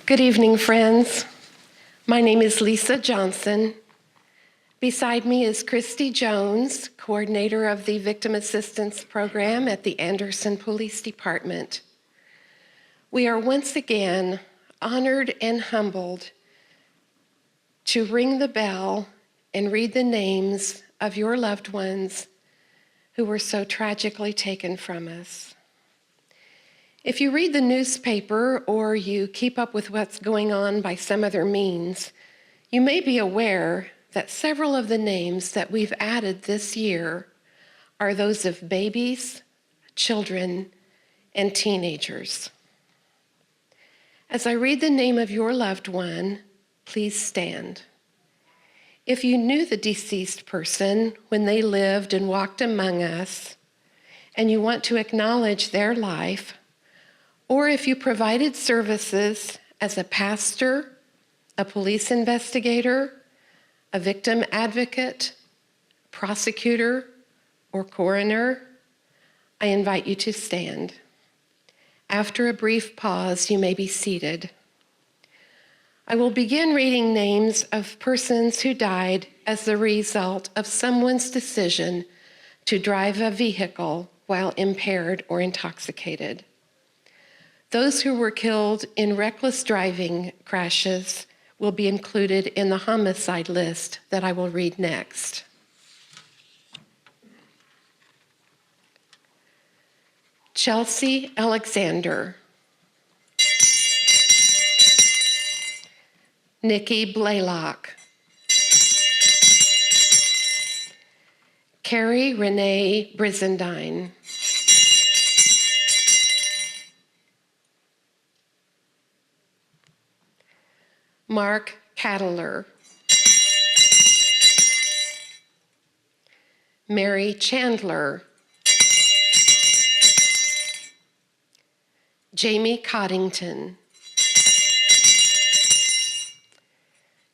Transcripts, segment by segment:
Good evening, friends. My name is Lisa Johnson. Beside me is Christy Jones, coordinator of the Victim Assistance Program at the Anderson Police Department. We are once again honored and humbled to ring the bell and read the names of your loved ones who were so tragically taken from us. If you read the newspaper or you keep up with what's going on by some other means, you may be aware that several of the names that we've added this year are those of babies, children, and teenagers. As I read the name of your loved one, please stand. If you knew the deceased person when they lived and walked among us, and you want to acknowledge their life, or if you provided services as a pastor, a police investigator, a victim advocate, prosecutor, or coroner, I invite you to stand. After a brief pause, you may be seated. I will begin reading names of persons who died as the result of someone's decision to drive a vehicle while impaired or intoxicated. Those who were killed in reckless driving crashes will be included in the homicide list that I will read next. Chelsea Alexander, Nikki Blaylock, Carrie Renee Brizendine, Mark Cattler, Mary Chandler, Jamie Coddington,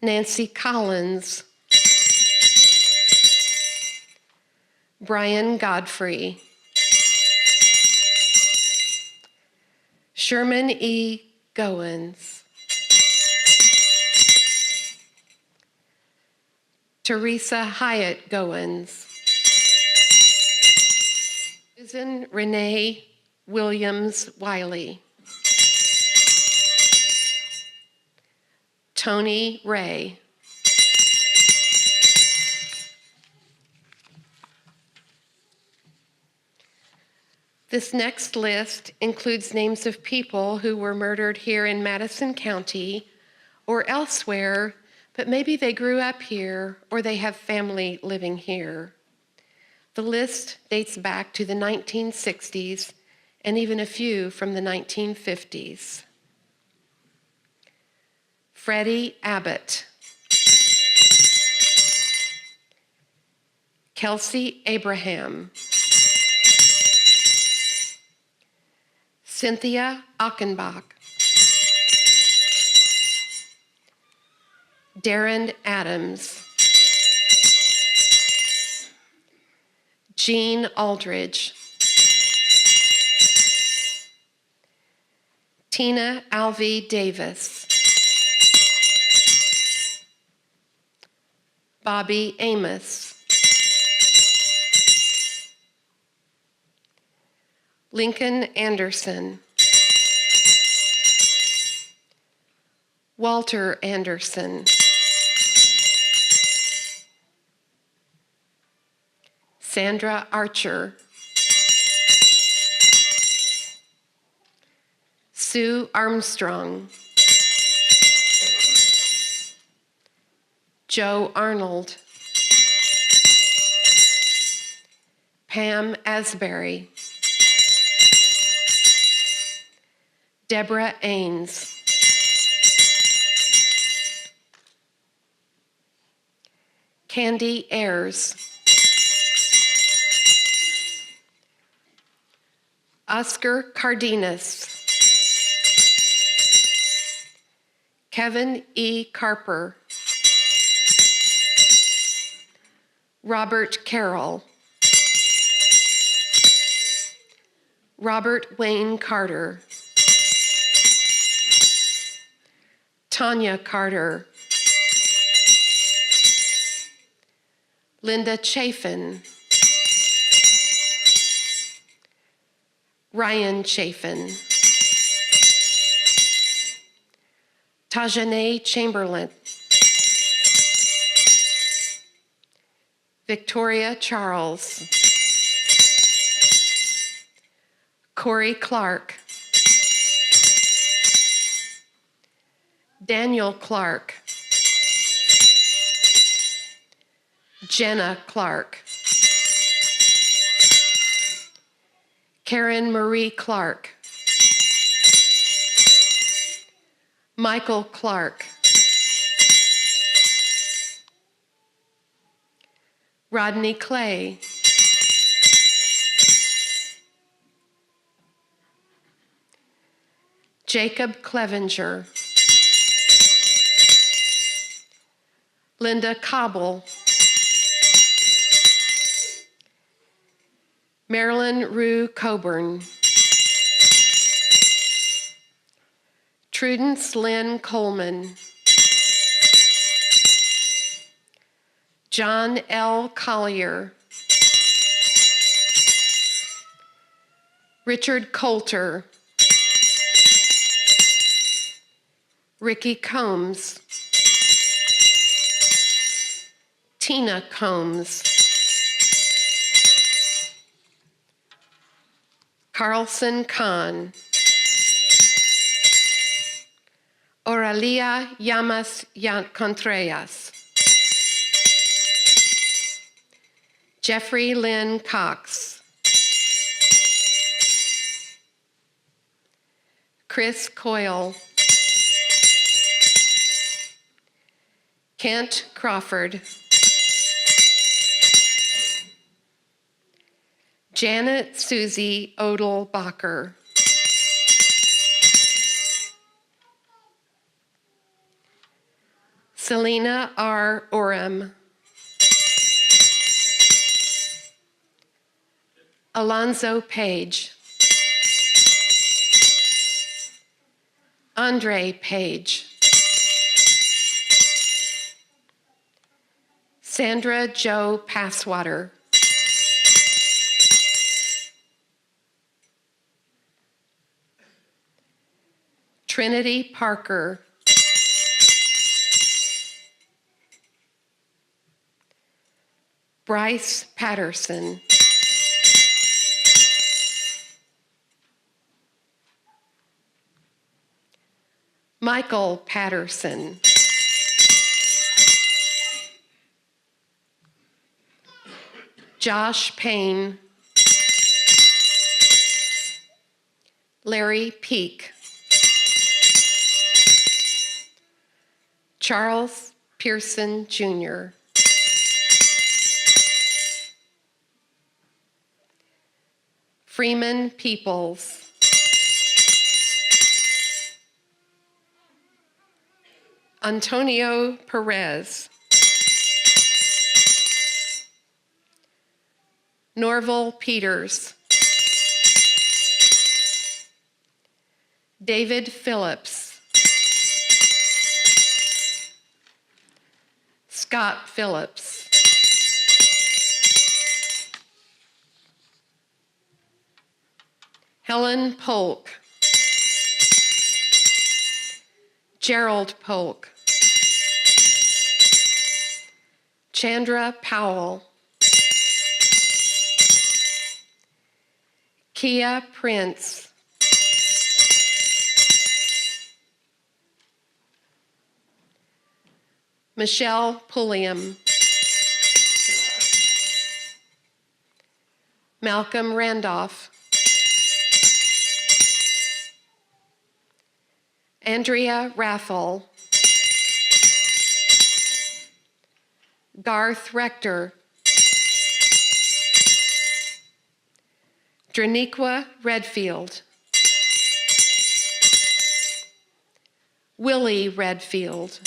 Nancy Collins, Brian Godfrey, Sherman E. Goins, Teresa Hyatt Goins, Susan Renee Williams Wiley, Tony Ray, this next list includes names of people who were murdered here in Madison County or elsewhere, but maybe they grew up here or they have family living here. The list dates back to the 1960s and even a few from the 1950s. Freddie Abbott, Kelsey Abraham, Cynthia Achenbach, Darren Adams, Jean Aldridge, Tina Alvey Davis, Bobby Amos, Lincoln Anderson, Walter Anderson, Sandra Archer, Sue Armstrong, Joe Arnold, Pam Asbury, Deborah Ains, Candy Ayers, Oscar Cardenas, Kevin E. Carper, Robert Carroll, Robert Wayne Carter, Tanya Carter, Linda Chafin, Ryan Chafin, Tajane Chamberlain, Victoria Charles, Corey Clark, Daniel Clark, Jenna Clark, Karen Marie Clark, Michael Clark, Rodney Clay, Jacob Clevenger, Linda Cobble, Marilyn Rue Coburn, Trudence Lynn Coleman, John L. Collier, Richard Coulter, Ricky Combs, Tina Combs, Carlson Kahn, Oralia Llamas Contreras, Jeffrey Lynn Cox, Chris Coyle, Kent Crawford, Janet Susie Odell Bacher, Selena R. Orem, Alonzo Page, Andre Page, Sandra Jo Passwater, Trinity Parker, Bryce Patterson, Michael Patterson, Josh Payne, Larry Peak, Charles Pearson Jr., Freeman Peoples, Antonio Perez, Norval Peters, David Phillips, Scott Phillips, Helen Polk, Gerald Polk, Chandra Powell, Kia Prince, Michelle Pulliam, Malcolm Randolph, Andrea Rathel, Garth Rector, Draniqua Redfield, Willie Redfield,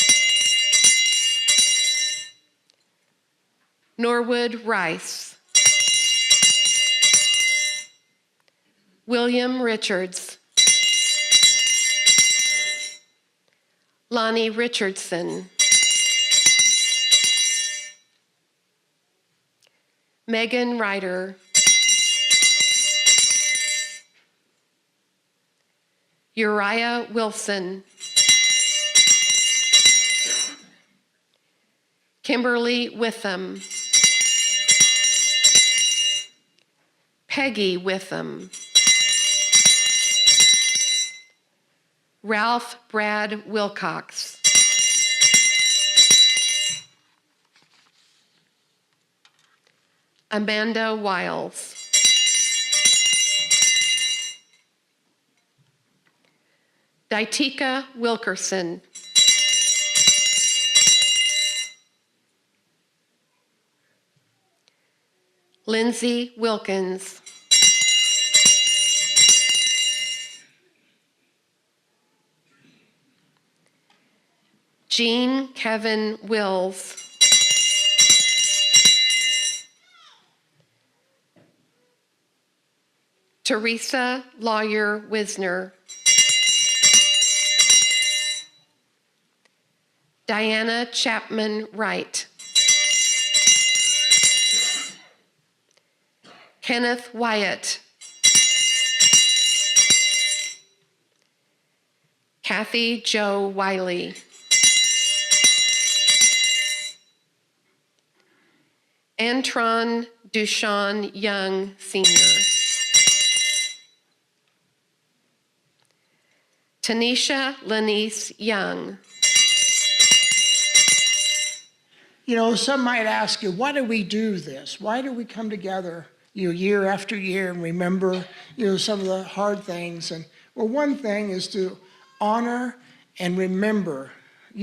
Norwood Rice, William Richards, Lonnie Richardson, Megan Ryder, Uriah Wilson, Kimberly Witham, Peggy Witham, Ralph Brad Wilcox, Amanda Wiles, Daitika Wilkerson, Lindsay Wilkins, Jean Kevin Wills, Teresa Lawyer Wisner, Diana Chapman Wright, Kenneth Wyatt, Kathy Jo Wiley, Antron Dushawn Young Sr., Tanisha Lanice Young. You know, some might ask you, why do we do this? Why do we come together, year after year and remember, some of the hard things? And well, one thing is to honor and remember,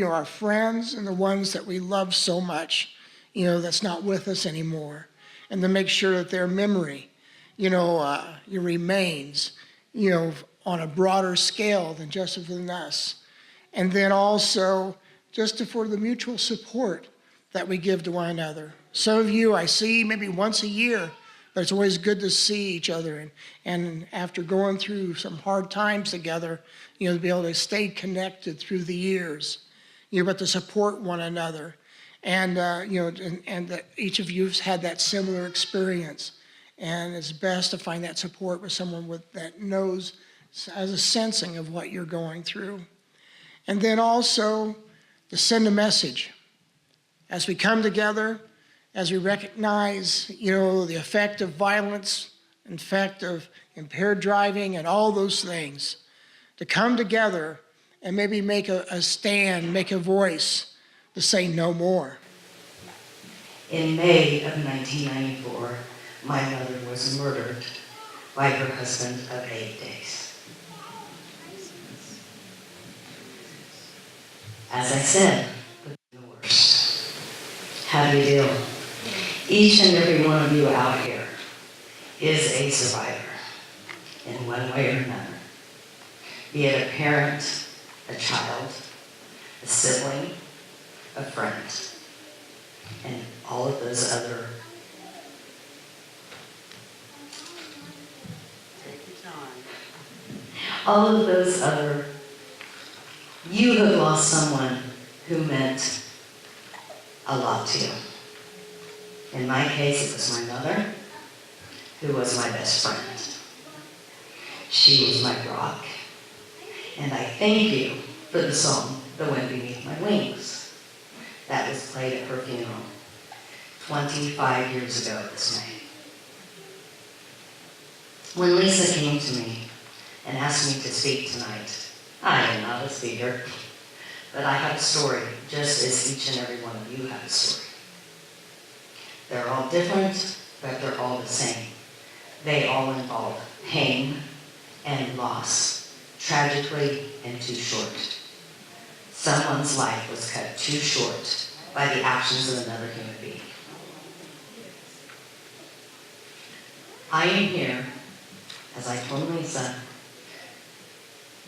our friends and the ones that we love so much, that's not with us anymore, and to make sure that their memory, remains, on a broader scale than just within us. And then also just for the mutual support that we give to one another. Some of you I see maybe once a year, but it's always good to see each other. And after going through some hard times together, to be able to stay connected through the years, but to support one another. And, and that each of you has had that similar experience. And it's best to find that support with someone that knows, has a sensing of what you're going through. And then also to send a message. As we come together, as we recognize, the effect of violence, the effect of impaired driving and all those things, to come together and maybe make a stand, make a voice to say no more. In May of 1994, my mother was murdered by her husband of 8 days. As I said, the worst. How do you deal? Each and every one of you out here is a survivor in one way or another. Be it a parent, a child, a sibling, a friend, and all of those other you have lost someone who meant a lot to you. In my case, it was my mother, who was my best friend. She was my rock. And I thank you for the song, The Wind Beneath My Wings, that was played at her funeral 25 years ago this May. When Lisa came to me and asked me to speak tonight, I am not a speaker, but I have a story, just as each and every one of you have a story. They're all different, but they're all the same. They all involve pain and loss, tragically and too short. Someone's life was cut too short by the actions of another human being. I am here, as I told Lisa,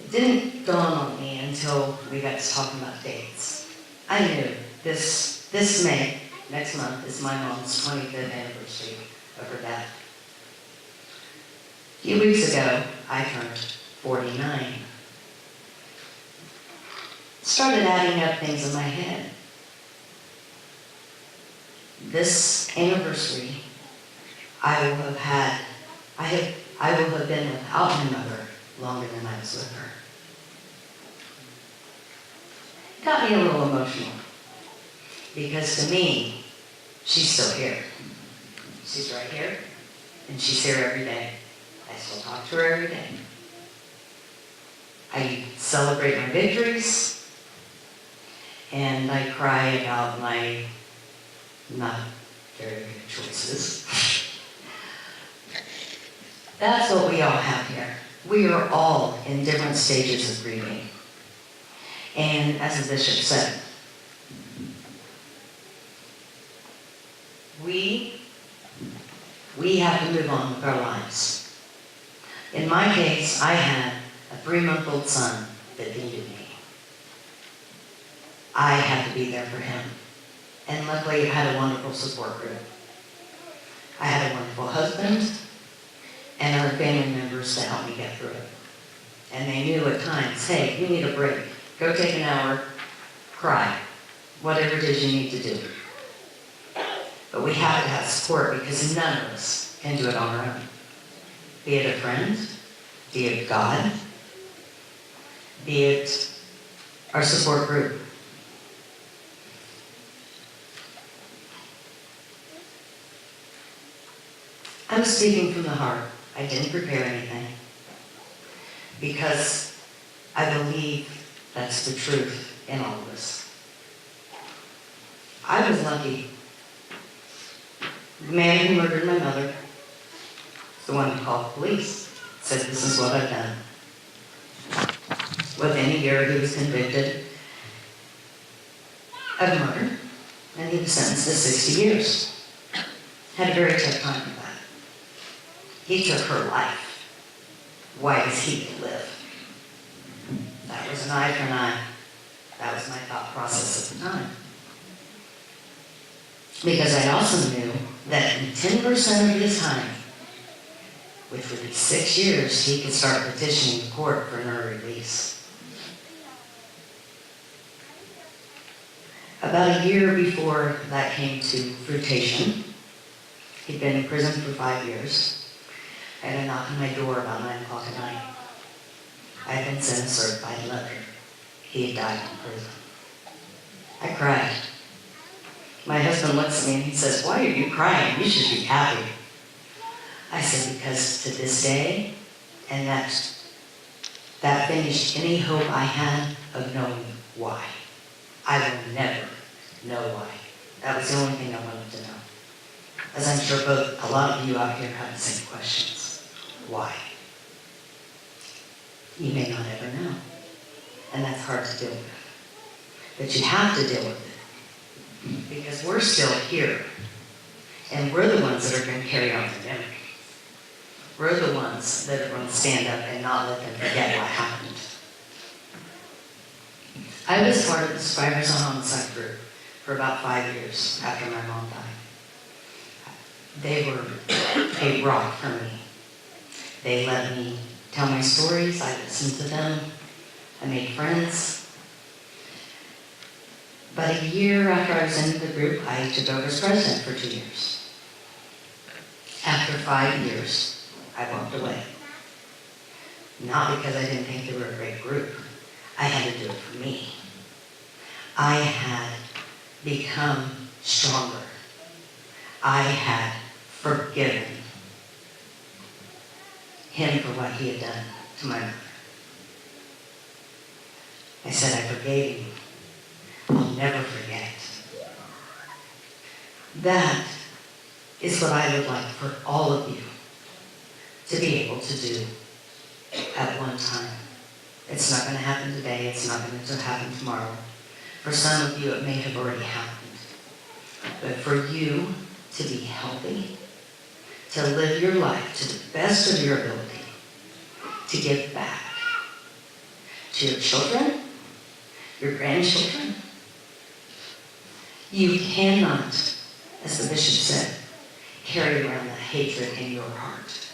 it didn't dawn on me until we got to talking about dates. I knew this May Next month is my mom's 25th anniversary of her death. A few weeks ago, I turned 49. Started adding up things in my head. This anniversary, I will have been without my mother longer than I was with her. It got me a little emotional because to me, she's still here. She's right here, and she's here every day. I still talk to her every day. I celebrate my victories, and I cry about my not very good choices. That's what we all have here. We are all in different stages of grieving. And as the bishop said, we have to move on with our lives. In my case, I had a 3-month-old son that needed me. I had to be there for him. And luckily, I had a wonderful support group. I had a wonderful husband and other family members to help me get through it. And they knew at times, hey, you need a break. Go take an hour, cry, whatever it is you need to do. But we have to have support because none of us can do it on our own. Be it a friend, be it God, be it our support group. I'm speaking from the heart. I didn't prepare anything because I believe that's the truth in all of this. I was lucky. The man who murdered my mother, the one who called the police, said this is what I've done. Within a year, he was convicted of murder, and he was sentenced to 60 years. Had a very tough time with that. He took her life. Why does he live? That was an eye for an eye. That was my thought process at the time. Because I also knew that in 10% of his time, which would be 6 years, he could start petitioning the court for an early release. About a year before that came to fruition, he'd been in prison for 5 years. I had a knock on my door about 9 o'clock at night. I had been sent a certified letter. He had died in prison. I cried. My husband looks at me and he says, "Why are you crying? You should be happy." I said, because to this day, and that finished any hope I had of knowing why. I will never know why. That was the only thing I wanted to know. As I'm sure a lot of you out here have the same questions. Why? You may not ever know. And that's hard to deal with. But you have to deal with it. Because we're still here. And we're the ones that are going to carry on the memory. We're the ones that are going to stand up and not let them forget what happened. I was part of the Survivors on Homicide group for about 5 years after my mom died. They were a rock for me. They let me tell my stories. I listened to them. I made friends. But a year after I was in the group, I took over as president for 2 years. After 5 years, I walked away. Not because I didn't think they were a great group. I had to do it for me. I had become stronger. I had forgiven him for what he had done to my mother. I said, I forgave him. I'll never forget. That is what I would like for all of you to be able to do at one time. It's not going to happen today. It's not going to happen tomorrow. For some of you, it may have already happened. But for you to be healthy, to live your life to the best of your ability, to give back to your children, your grandchildren, you cannot as the bishop said, carry around the hatred in your heart,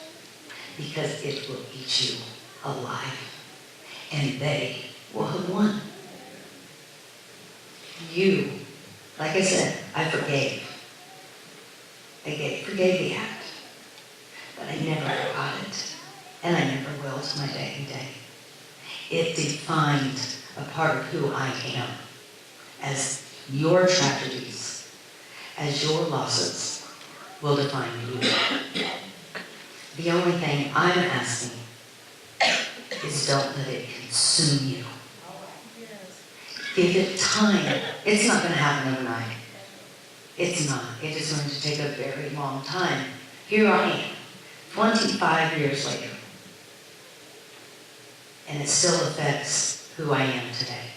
because it will eat you alive, and they will have won. You, like I said, I forgave. I forgave the act, but I never forgot it, and I never will to my dying day. It defined a part of who I am, as your tragedies, as your losses will define you. The only thing I'm asking is don't let it consume you. Give it time. It's not going to happen overnight. It's not. It is going to take a very long time. Here I am, 25 years later, and it still affects who I am today.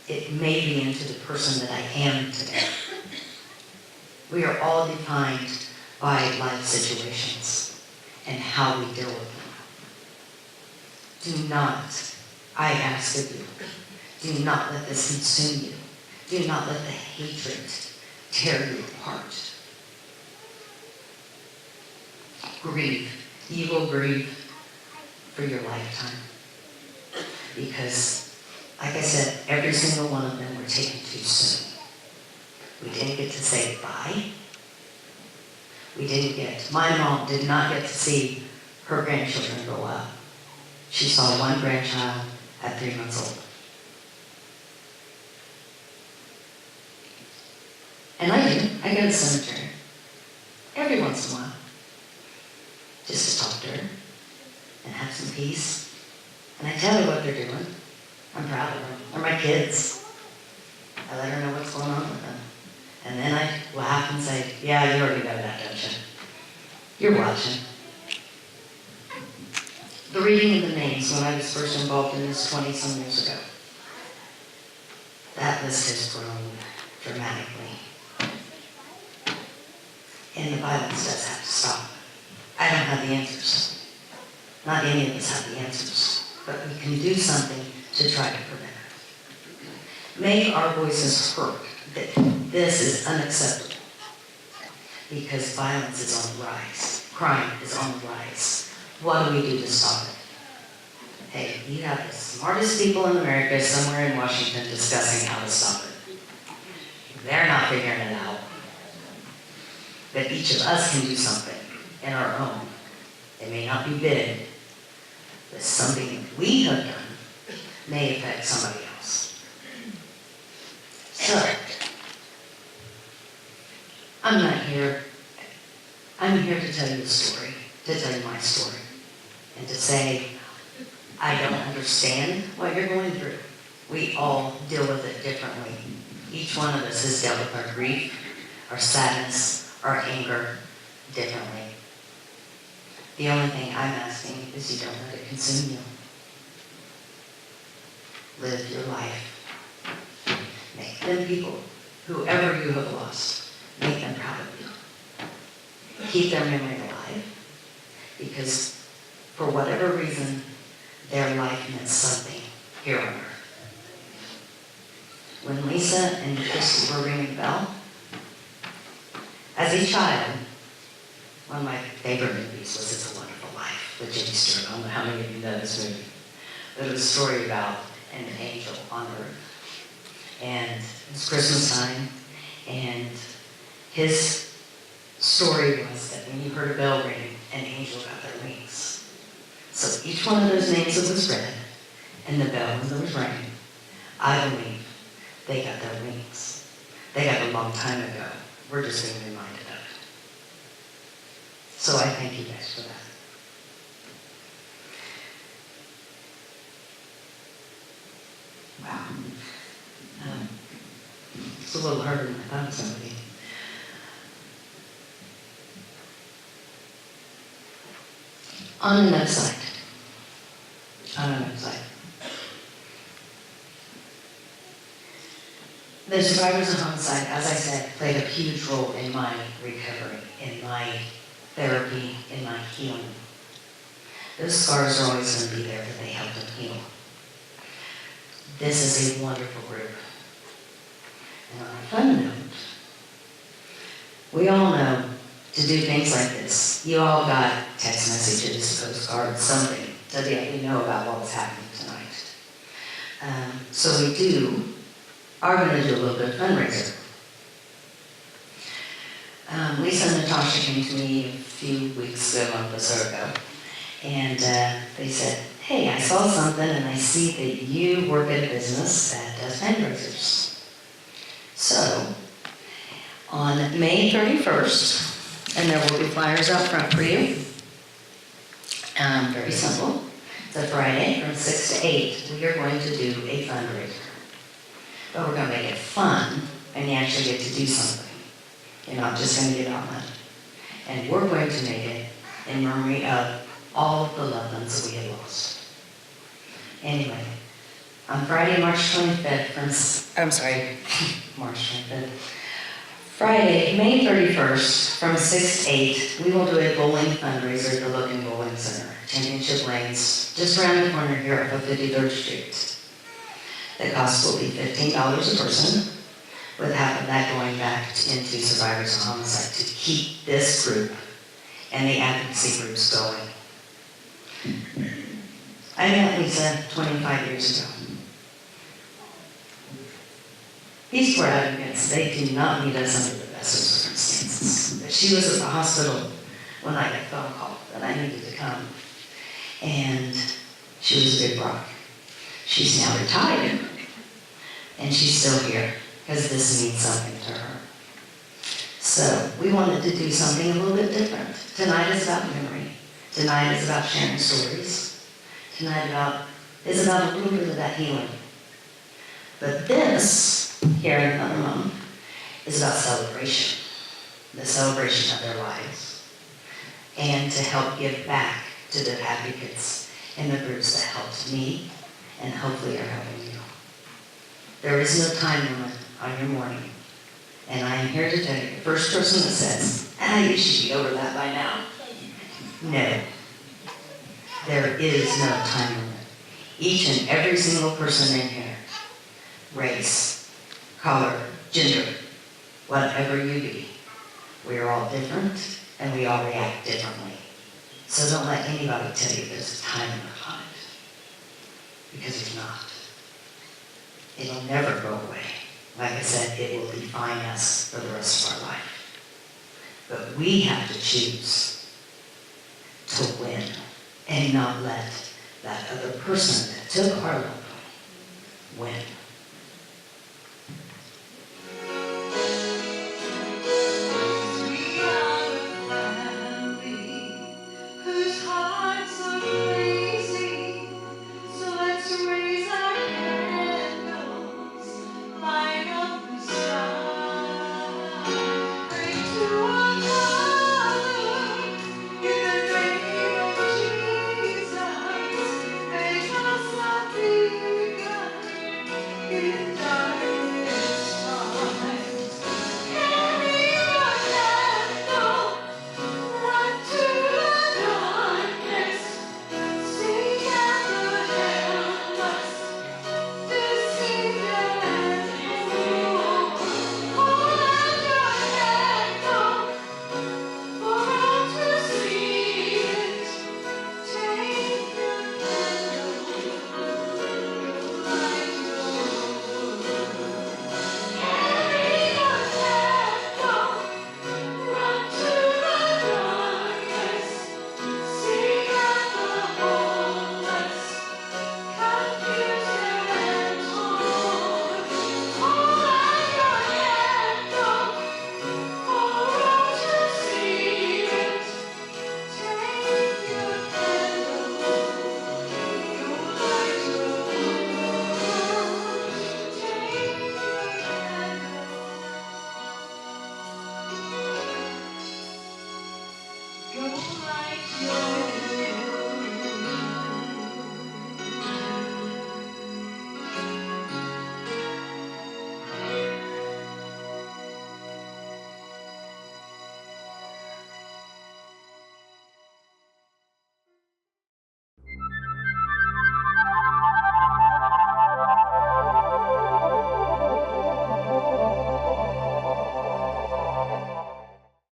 It made me into the person that I am today. We are all defined by life situations and how we deal with them. Do not, I ask of you, do not let this consume you. Do not let the hatred tear you apart. Grieve. You will grieve for your lifetime. Because, like I said, every single one of them were taken too soon. We didn't get to say bye. My mom did not get to see her grandchildren grow up. She saw one grandchild at 3 months old. And I do. I go to the cemetery every once in a while, just to talk to her and have some peace. And I tell her what they're doing. I'm proud of them. They're my kids. I let her know what's going on with them. And then I laugh and say, yeah, you already know that, don't you? You're watching. The reading of the names when I was first involved in this 20-some years ago, that list has grown dramatically. And the violence does have to stop. I don't have the answers. Not any of us have the answers. But we can do something to try to prevent it. Make our voices heard that this is unacceptable. Because violence is on the rise. Crime is on the rise. What do we do to stop it? Hey, you have the smartest people in America somewhere in Washington discussing how to stop it. They're not figuring it out. But each of us can do something in our own. It may not be big, but something that we have done may affect somebody else. So, I'm here to tell you a story, to tell you my story, and to say, I don't understand what you're going through. We all deal with it differently. Each one of us has dealt with our grief, our sadness, our anger differently. The only thing I'm asking is you don't let it consume you. Live your life. Make them people, whoever you have lost, make them proud of you. Keep their memory alive, because for whatever reason, their life meant something here on earth. When Lisa and Christy were ringing the bell, as a child, one of my favorite movies was It's a Wonderful Life with Jimmy Stewart. I don't know how many of you know this movie. But it was a story about an angel on earth. And it's Christmas time, and his story was that when you heard a bell ring, an angel got their wings. So each one of those names that was read, and the bell that was ringing, I believe they got their wings. They got it a long time ago. We're just being reminded of it. So I thank you guys for that. Wow. It's a little harder than I thought it was going to be. On another side. The survivors of homicide, as I said, played a huge role in my recovery, in my therapy, in my healing. Those scars are always going to be there, but they help them heal. This is a wonderful group. And on a fun note, We all know to do things like this. You all got text messages, postcards, something to let you know about what was happening tonight. So we are going to do a little bit of fundraiser. Lisa and Natasha came to me a few weeks ago, a month or so ago, and they said, hey, I saw something and I see that you work at a business that does fundraisers. So, on May 31st, and there will be flyers out front for you, very simple. It's a Friday from 6 to 8. We are going to do a fundraiser. But we're going to make it fun, and you actually get to do something. You're not just going to get out money. And we're going to make it in memory of all of the loved ones that we have lost. Anyway, on Friday, March 25th, March 25th. Friday, May 31st, from 6 to 8, we will do a bowling fundraiser at the Logan Bowling Center, Championship Lanes, just around the corner here off of 53rd Street. The cost will be $15 a person, with half of that going back into survivors of homicide to keep this group and the advocacy groups going. I met Lisa 25 years ago. These poor advocates, they do not meet us under the best of circumstances. But she was at the hospital when I got a phone call that I needed to come. And she was a big rock. She's now retired. And she's still here because this means something to her. So we wanted to do something a little bit different. Tonight is about memory. Tonight is about sharing stories. Tonight is about a little bit of that healing. But this, here in another moment, is about celebration. The celebration of their lives. And to help give back to the advocates and the groups that helped me and hopefully are helping you. There is no time limit on your mourning. And I am here to tell you, the first person that says, you should be over that by now. No. There is no time limit. Each and every single person in here, race, color, gender, whatever you be, we are all different and we all react differently. So don't let anybody tell you there's a time limit on it. Because there's not. It'll never go away. Like I said, it will define us for the rest of our life. But we have to choose to win and not let that other person that took our loved one win.